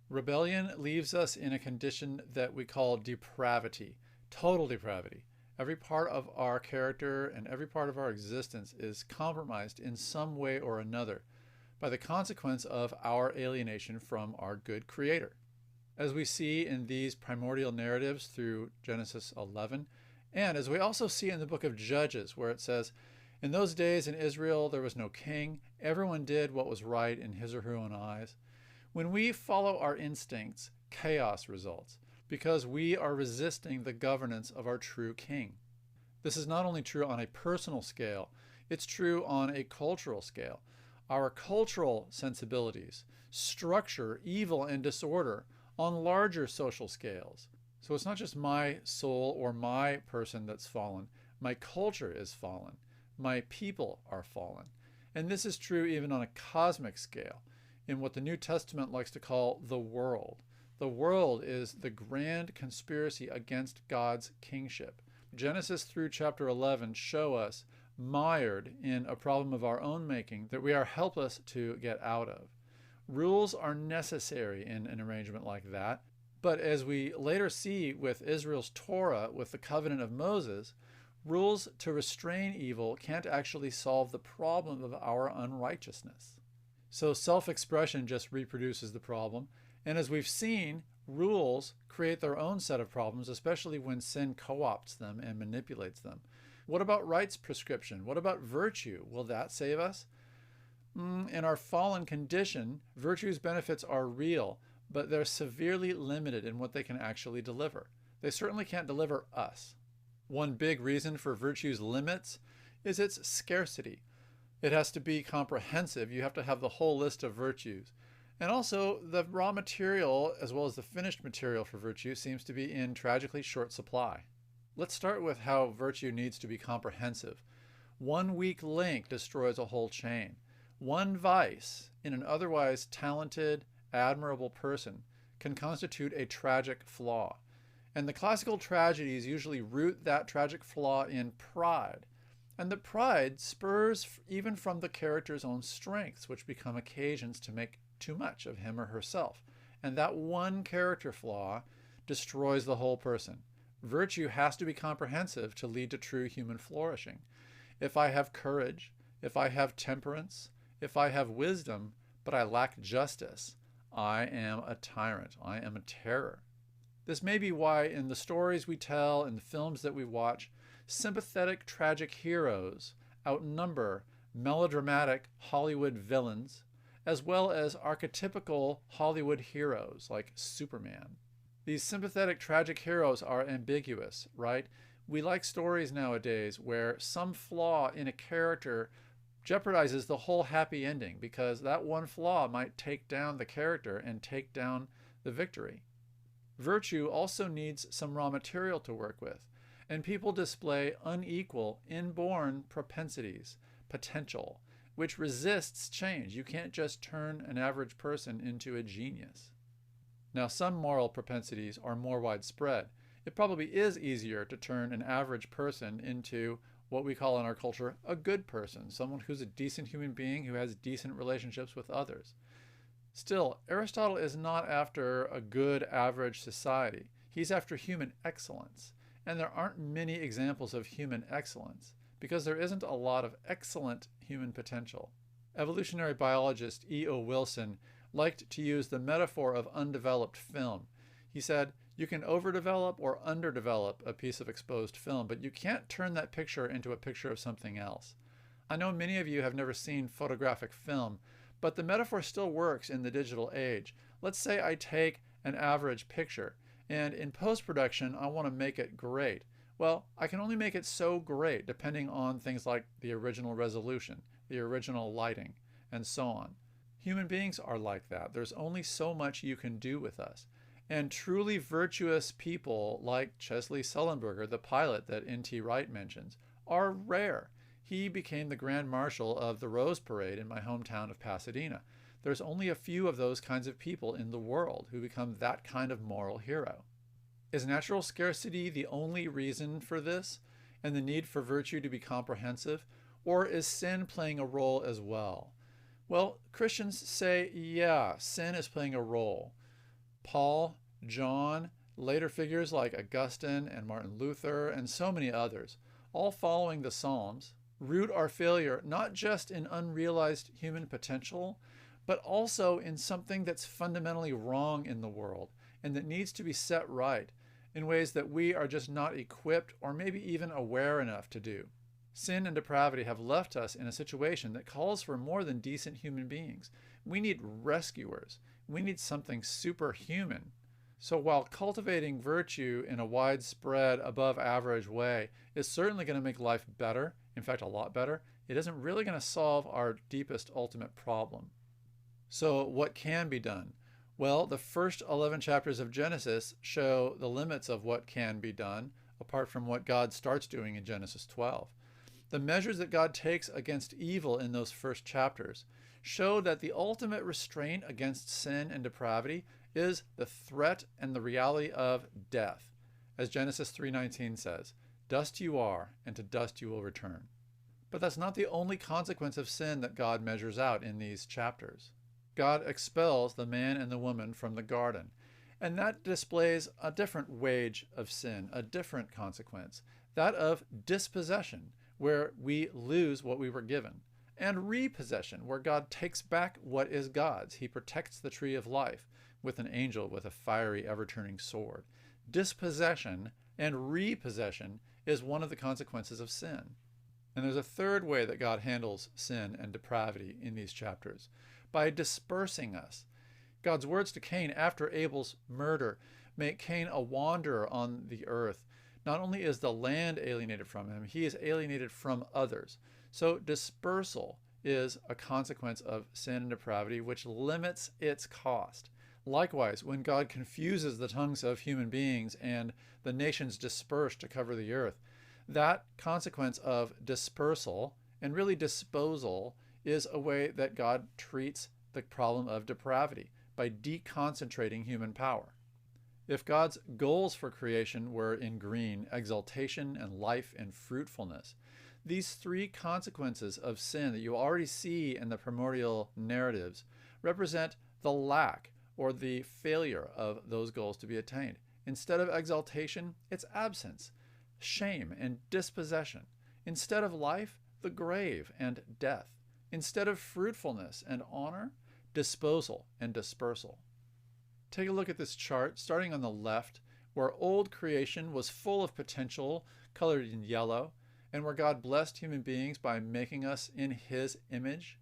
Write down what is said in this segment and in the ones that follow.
Rebellion leaves us in a condition that we call depravity, total depravity. Every part of our character and every part of our existence is compromised in some way or another by the consequence of our alienation from our good Creator. As we see in these primordial narratives through Genesis 11, and as we also see in the book of Judges, where it says, "In those days in Israel there was no king, everyone did what was right in his or her own eyes." When we follow our instincts, chaos results because we are resisting the governance of our true king. This is not only true on a personal scale, it's true on a cultural scale. Our cultural sensibilities structure evil and disorder on larger social scales. So it's not just my soul or my person that's fallen. My culture is fallen. My people are fallen. And this is true even on a cosmic scale, in what the New Testament likes to call the world. The world is the grand conspiracy against God's kingship. Genesis through chapter 11 show us mired in a problem of our own making that we are helpless to get out of. Rules are necessary in an arrangement like that, but as we later see with Israel's Torah, with the covenant of Moses, rules to restrain evil can't actually solve the problem of our unrighteousness. So self-expression just reproduces the problem. And as we've seen, rules create their own set of problems, especially when sin co-opts them and manipulates them. What about rights prescription? What about virtue? Will that save us? In our fallen condition, virtue's benefits are real, but they're severely limited in what they can actually deliver. They certainly can't deliver us. One big reason for virtue's limits is its scarcity. It has to be comprehensive. You have to have the whole list of virtues. And also, the raw material, as well as the finished material for virtue, seems to be in tragically short supply. Let's start with how virtue needs to be comprehensive. One weak link destroys a whole chain. One vice in an otherwise talented, admirable person can constitute a tragic flaw. And the classical tragedies usually root that tragic flaw in pride. And the pride spurs even from the character's own strengths, which become occasions to make too much of him or herself. And that one character flaw destroys the whole person. Virtue has to be comprehensive to lead to true human flourishing. If I have courage, if I have temperance, if I have wisdom, but I lack justice, I am a tyrant. I am a terror. This may be why in the stories we tell, in the films that we watch, sympathetic tragic heroes outnumber melodramatic Hollywood villains, as well as archetypical Hollywood heroes like Superman. These sympathetic tragic heroes are ambiguous, right? We like stories nowadays where some flaw in a character jeopardizes the whole happy ending because that one flaw might take down the character and take down the victory. Virtue also needs some raw material to work with, and people display unequal, inborn propensities, potential, which resists change. You can't just turn an average person into a genius. Now, some moral propensities are more widespread. It probably is easier to turn an average person into what we call in our culture a good person, someone who's a decent human being who has decent relationships with others. Still, Aristotle is not after a good average society. He's after human excellence. And there aren't many examples of human excellence because there isn't a lot of excellent human potential. Evolutionary biologist E.O. Wilson liked to use the metaphor of undeveloped film. He said, you can overdevelop or underdevelop a piece of exposed film, but you can't turn that picture into a picture of something else. I know many of you have never seen photographic film, but the metaphor still works in the digital age. Let's say I take an average picture, and in post-production I want to make it great. Well, I can only make it so great depending on things like the original resolution, the original lighting, and so on. Human beings are like that. There's only so much you can do with us. And truly virtuous people like Chesley Sullenberger, the pilot that N.T. Wright mentions, are rare. He became the Grand Marshal of the Rose Parade in my hometown of Pasadena. There's only a few of those kinds of people in the world who become that kind of moral hero. Is natural scarcity the only reason for this and the need for virtue to be comprehensive? Or is sin playing a role as well? Well, Christians say, yeah, sin is playing a role. Paul, John, later figures like Augustine and Martin Luther, and so many others, all following the Psalms, root our failure not just in unrealized human potential, but also in something that's fundamentally wrong in the world and that needs to be set right in ways that we are just not equipped or maybe even aware enough to do. Sin and depravity have left us in a situation that calls for more than decent human beings. We need rescuers. We need something superhuman. So while cultivating virtue in a widespread, above average way is certainly going to make life better, in fact a lot better, it isn't really going to solve our deepest ultimate problem. So what can be done? Well, the first 11 chapters of Genesis show the limits of what can be done, apart from what God starts doing in Genesis 12. The measures that God takes against evil in those first chapters show that the ultimate restraint against sin and depravity is the threat and the reality of death. As Genesis 3:19 says, "Dust you are, and to dust you will return." But that's not the only consequence of sin that God measures out in these chapters. God expels the man and the woman from the garden, and that displays a different wage of sin, a different consequence, that of dispossession, where we lose what we were given, and repossession, where God takes back what is God's. He protects the tree of life with an angel with a fiery, ever-turning sword. Dispossession and repossession is one of the consequences of sin. And there's a third way that God handles sin and depravity in these chapters, by dispersing us. God's words to Cain after Abel's murder make Cain a wanderer on the earth. Not only is the land alienated from him, he is alienated from others. So dispersal is a consequence of sin and depravity, which limits its cost. Likewise, when God confuses the tongues of human beings and the nations disperse to cover the earth, that consequence of dispersal and really disposal is a way that God treats the problem of depravity, by deconcentrating human power. If God's goals for creation were in green, exaltation and life and fruitfulness, these three consequences of sin that you already see in the primordial narratives represent the lack or the failure of those goals to be attained. Instead of exaltation, it's absence, shame and dispossession. Instead of life, the grave and death. Instead of fruitfulness and honor, disposal and dispersal. Take a look at this chart, starting on the left, where old creation was full of potential, colored in yellow, and where God blessed human beings by making us in His image,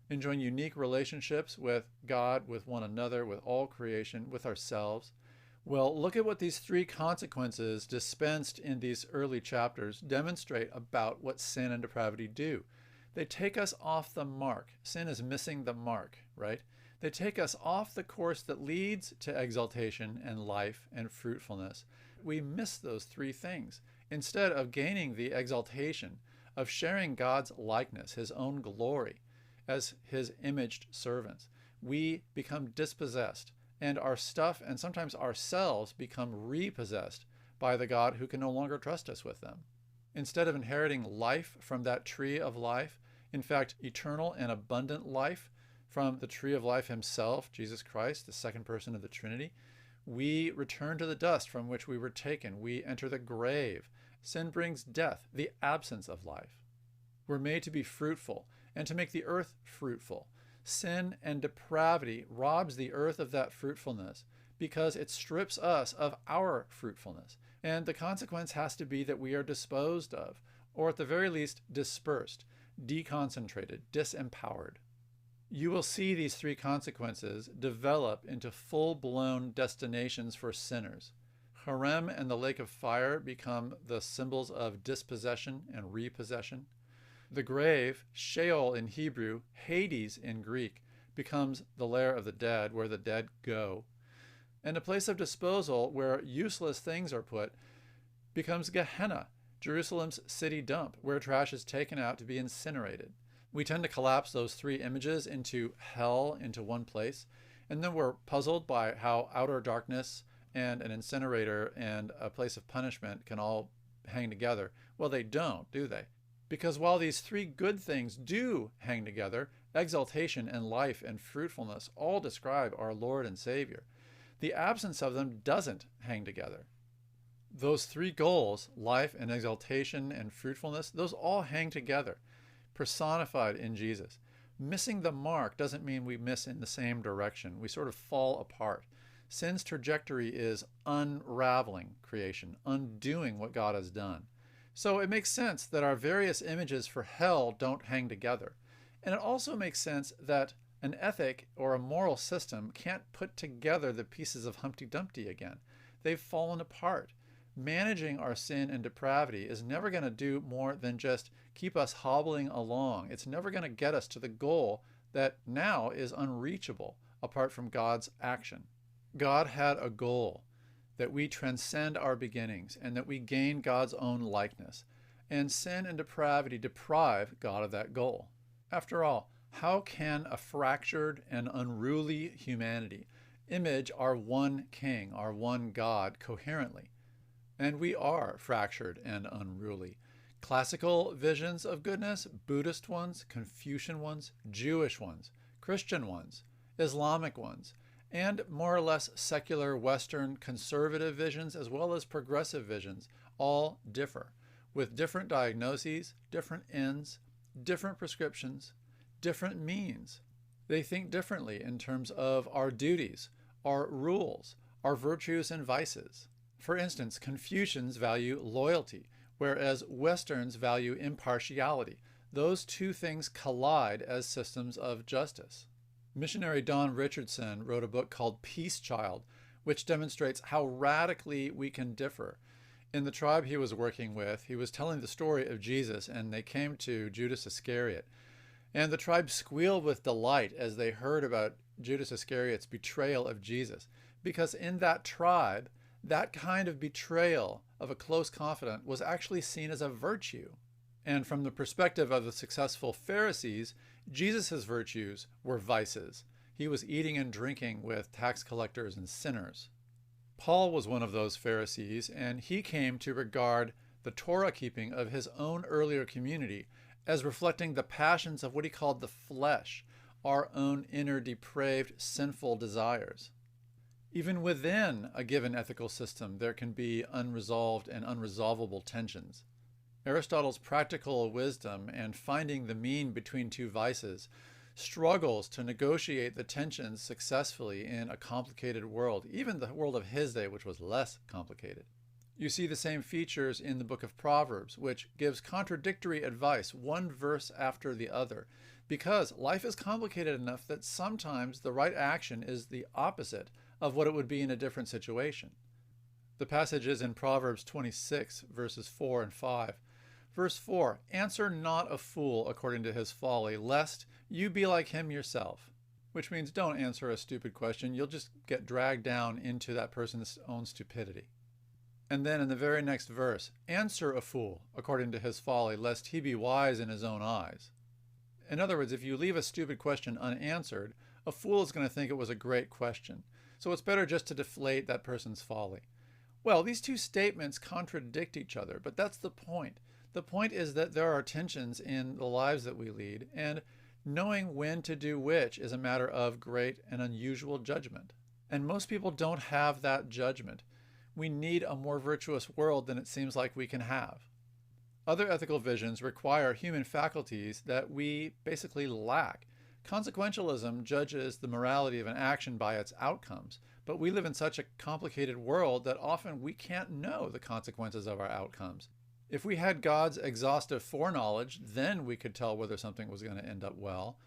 enjoying unique relationships with God, with one another, with all creation, with ourselves. Well, look at what these three consequences dispensed in these early chapters demonstrate about what sin and depravity do. They take us off the mark. Sin is missing the mark, right? They take us off the course that leads to exaltation and life and fruitfulness. We miss those three things. Instead of gaining the exaltation of sharing God's likeness, His own glory, as His imaged servants, we become dispossessed, and our stuff and sometimes ourselves become repossessed by the God who can no longer trust us with them. Instead of inheriting life from that tree of life, in fact, eternal and abundant life from the tree of life Himself, Jesus Christ, the second person of the Trinity, we return to the dust from which we were taken. We enter the grave. Sin brings death, the absence of life. We're made to be fruitful and to make the earth fruitful. Sin and depravity robs the earth of that fruitfulness because it strips us of our fruitfulness. And the consequence has to be that we are disposed of, or at the very least dispersed, deconcentrated, disempowered. You will see these three consequences develop into full-blown destinations for sinners. Harem and the lake of fire become the symbols of dispossession and repossession. The grave, Sheol in Hebrew, Hades in Greek, becomes the lair of the dead, where the dead go. And a place of disposal where useless things are put becomes Gehenna, Jerusalem's city dump, where trash is taken out to be incinerated. We tend to collapse those three images into hell into one place, and then we're puzzled by how outer darkness and an incinerator and a place of punishment can all hang together. Well, they don't, do they? Because while these three good things do hang together, exaltation and life and fruitfulness all describe our Lord and Savior, The absence of them doesn't hang together. Those three goals, life and exaltation and fruitfulness, those all hang together, personified in Jesus. Missing the mark doesn't mean we miss in the same direction. We sort of fall apart. Sin's trajectory is unraveling creation, undoing what God has done. So it makes sense that our various images for hell don't hang together. And it also makes sense that an ethic or a moral system can't put together the pieces of Humpty Dumpty again. They've fallen apart. Managing our sin and depravity is never going to do more than just keep us hobbling along. It's never going to get us to the goal that now is unreachable apart from God's action. God had a goal, that we transcend our beginnings and that we gain God's own likeness. And sin and depravity deprive God of that goal. After all, how can a fractured and unruly humanity image our one King, our one God, coherently? And we are fractured and unruly. Classical visions of goodness, Buddhist ones, Confucian ones, Jewish ones, Christian ones, Islamic ones, and more or less secular Western conservative visions as well as progressive visions all differ, with different diagnoses, different ends, different prescriptions, different means. They think differently in terms of our duties, our rules, our virtues and vices. For instance, Confucians value loyalty, whereas Westerns value impartiality. Those two things collide as systems of justice. Missionary Don Richardson wrote a book called Peace Child, which demonstrates how radically we can differ. In the tribe he was working with, he was telling the story of Jesus, and they came to Judas Iscariot. And the tribe squealed with delight as they heard about Judas Iscariot's betrayal of Jesus, because in that tribe, that kind of betrayal of a close confidant was actually seen as a virtue. And from the perspective of the successful Pharisees, Jesus' virtues were vices. He was eating and drinking with tax collectors and sinners. Paul was one of those Pharisees, and he came to regard the Torah keeping of his own earlier community as reflecting the passions of what he called the flesh, our own inner depraved, sinful desires. Even within a given ethical system, there can be unresolved and unresolvable tensions. Aristotle's practical wisdom and finding the mean between two vices struggles to negotiate the tensions successfully in a complicated world, even the world of his day, which was less complicated. You see the same features in the book of Proverbs, which gives contradictory advice, one verse after the other, because life is complicated enough that sometimes the right action is the opposite of what it would be in a different situation. The passage is in Proverbs 26, verses 4 and 5. Verse 4, "Answer not a fool according to his folly, lest you be like him yourself." Which means don't answer a stupid question. You'll just get dragged down into that person's own stupidity. And then in the very next verse, "Answer a fool according to his folly, lest he be wise in his own eyes." In other words, if you leave a stupid question unanswered, a fool is going to think it was a great question. So it's better just to deflate that person's folly. Well, these two statements contradict each other, but that's the point. The point is that there are tensions in the lives that we lead, and knowing when to do which is a matter of great and unusual judgment. And most people don't have that judgment. We need a more virtuous world than it seems like we can have. Other ethical visions require human faculties that we basically lack. Consequentialism judges the morality of an action by its outcomes, but we live in such a complicated world that often we can't know the consequences of our outcomes. If we had God's exhaustive foreknowledge, then we could tell whether something was going to end up well.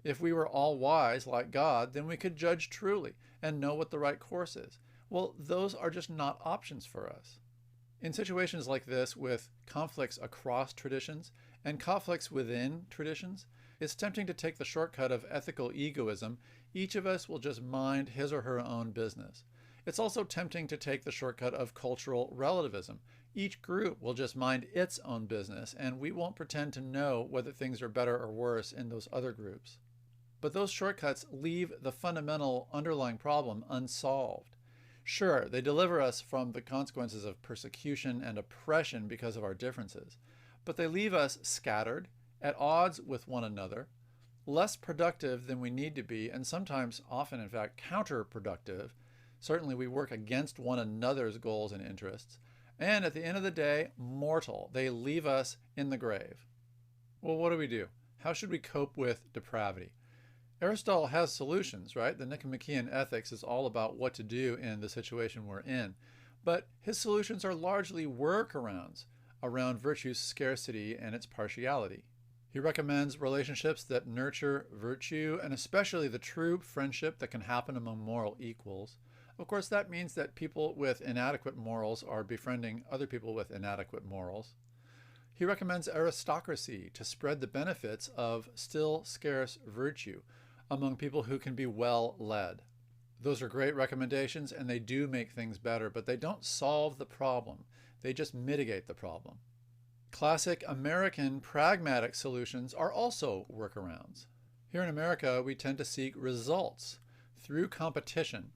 If we were all wise like God, then we could judge truly and know what the right course is. Well, those are just not options for us. In situations like this, with conflicts across traditions and conflicts within traditions, it's tempting to take the shortcut of ethical egoism. Each of us will just mind his or her own business. It's also tempting to take the shortcut of cultural relativism. Each group will just mind its own business, and we won't pretend to know whether things are better or worse in those other groups. But those shortcuts leave the fundamental underlying problem unsolved. Sure, they deliver us from the consequences of persecution and oppression because of our differences, but they leave us scattered, at odds with one another, less productive than we need to be, and sometimes, often in fact, counterproductive, Certainly, we work against one another's goals and interests. And at the end of the day, mortal. They leave us in the grave. Well, what do we do? How should we cope with depravity? Aristotle has solutions, right? The Nicomachean Ethics is all about what to do in the situation we're in. But his solutions are largely workarounds around virtue's scarcity and its partiality. He recommends relationships that nurture virtue, and especially the true friendship that can happen among moral equals. Of course, that means that people with inadequate morals are befriending other people with inadequate morals. He recommends aristocracy to spread the benefits of still scarce virtue among people who can be well led. Those are great recommendations, and they do make things better, but they don't solve the problem. They just mitigate the problem. Classic American pragmatic solutions are also workarounds. Here in America, we tend to seek results through competition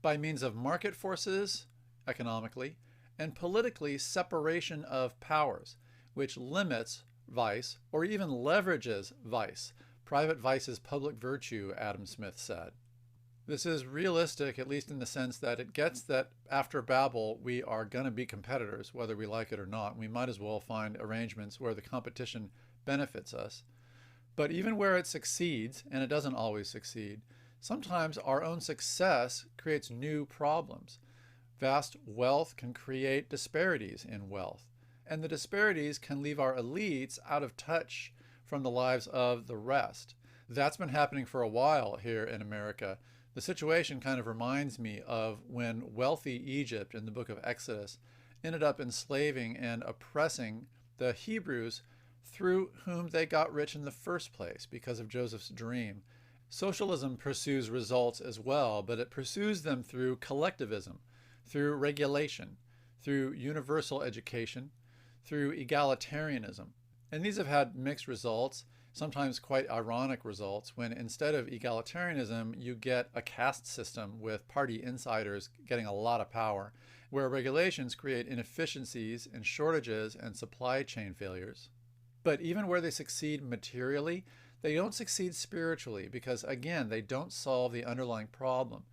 by means of market forces, economically, and politically separation of powers, which limits vice or even leverages vice. Private vice is public virtue, Adam Smith said. This is realistic, at least in the sense that it gets that after Babel, we are going to be competitors, whether we like it or not. We might as well find arrangements where the competition benefits us. But even where it succeeds, and it doesn't always succeed, sometimes our own success creates new problems. Vast wealth can create disparities in wealth, and the disparities can leave our elites out of touch from the lives of the rest. That's been happening for a while here in America. The situation kind of reminds me of when wealthy Egypt in the book of Exodus ended up enslaving and oppressing the Hebrews through whom they got rich in the first place because of Joseph's dream. Socialism pursues results as well, but it pursues them through collectivism, through regulation, through universal education, through egalitarianism. And these have had mixed results, sometimes quite ironic results, when instead of egalitarianism, you get a caste system with party insiders getting a lot of power, where regulations create inefficiencies and shortages and supply chain failures. But even where they succeed materially, they don't succeed spiritually because, again, they don't solve the underlying problem.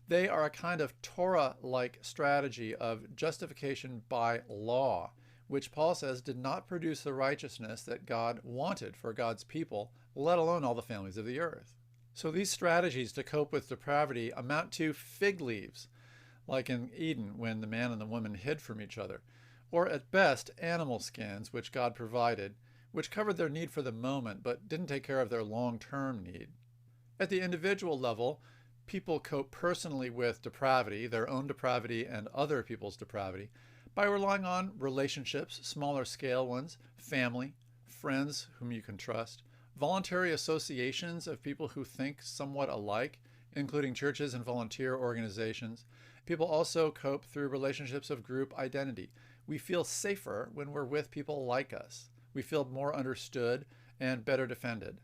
They are a kind of Torah-like strategy of justification by law, which Paul says did not produce the righteousness that God wanted for God's people, let alone all the families of the earth. So these strategies to cope with depravity amount to fig leaves, like in Eden when the man and the woman hid from each other, or at best animal skins which God provided, which covered their need for the moment but didn't take care of their long-term need. At the individual level, people cope personally with depravity, their own depravity and other people's depravity, by relying on relationships, smaller scale ones, family, friends whom you can trust, voluntary associations of people who think somewhat alike, including churches and volunteer organizations. People also cope through relationships of group identity. We feel safer when we're with people like us. We feel more understood and better defended.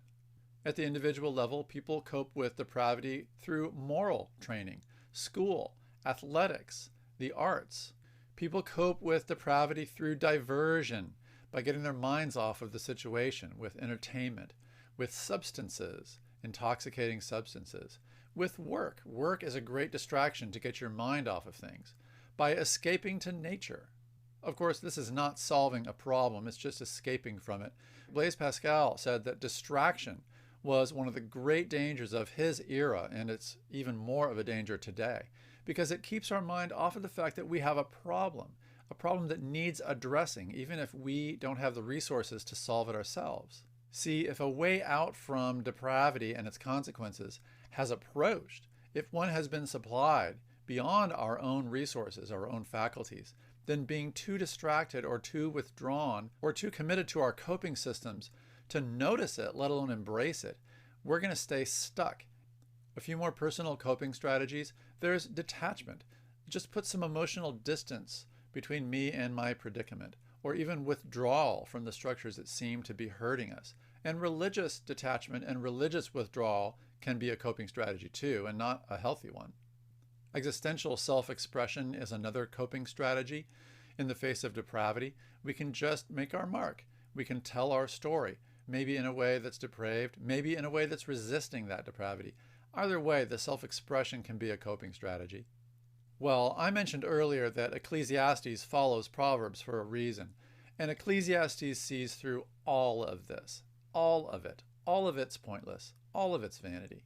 At the individual level, people cope with depravity through moral training, school, athletics, the arts. People cope with depravity through diversion, by getting their minds off of the situation, with entertainment, with substances, intoxicating substances, with work. Work is a great distraction to get your mind off of things, by escaping to nature. Of course, this is not solving a problem, it's just escaping from it. Blaise Pascal said that distraction was one of the great dangers of his era, and it's even more of a danger today, because it keeps our mind off of the fact that we have a problem that needs addressing, even if we don't have the resources to solve it ourselves. See, if a way out from depravity and its consequences has approached, if one has been supplied beyond our own resources, our own faculties, then being too distracted or too withdrawn or too committed to our coping systems to notice it, let alone embrace it, we're going to stay stuck. A few more personal coping strategies. There's detachment. Just put some emotional distance between me and my predicament, or even withdrawal from the structures that seem to be hurting us. And religious detachment and religious withdrawal can be a coping strategy too, and not a healthy one. Existential self-expression is another coping strategy. In the face of depravity, we can just make our mark. We can tell our story, maybe in a way that's depraved, maybe in a way that's resisting that depravity. Either way, the self-expression can be a coping strategy. Well, I mentioned earlier that Ecclesiastes follows Proverbs for a reason, and Ecclesiastes sees through all of this, all of it. All of it's pointless, all of it's vanity.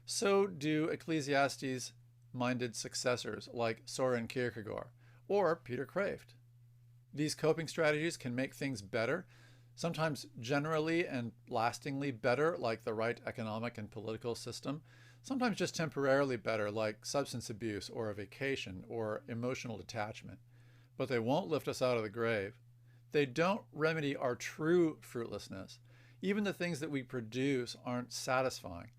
So do Ecclesiastes minded successors like Soren Kierkegaard or Peter Kraft. These coping strategies can make things better, sometimes generally and lastingly better, like the right economic and political system, sometimes just temporarily better, like substance abuse or a vacation or emotional detachment. But they won't lift us out of the grave. They don't remedy our true fruitlessness. Even the things that we produce aren't satisfying.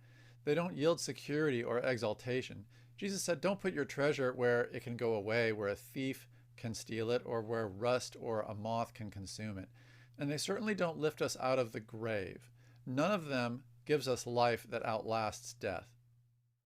They don't yield security or exaltation. Jesus said, don't put your treasure where it can go away, where a thief can steal it, or where rust or a moth can consume it. And they certainly don't lift us out of the grave. None of them gives us life that outlasts death.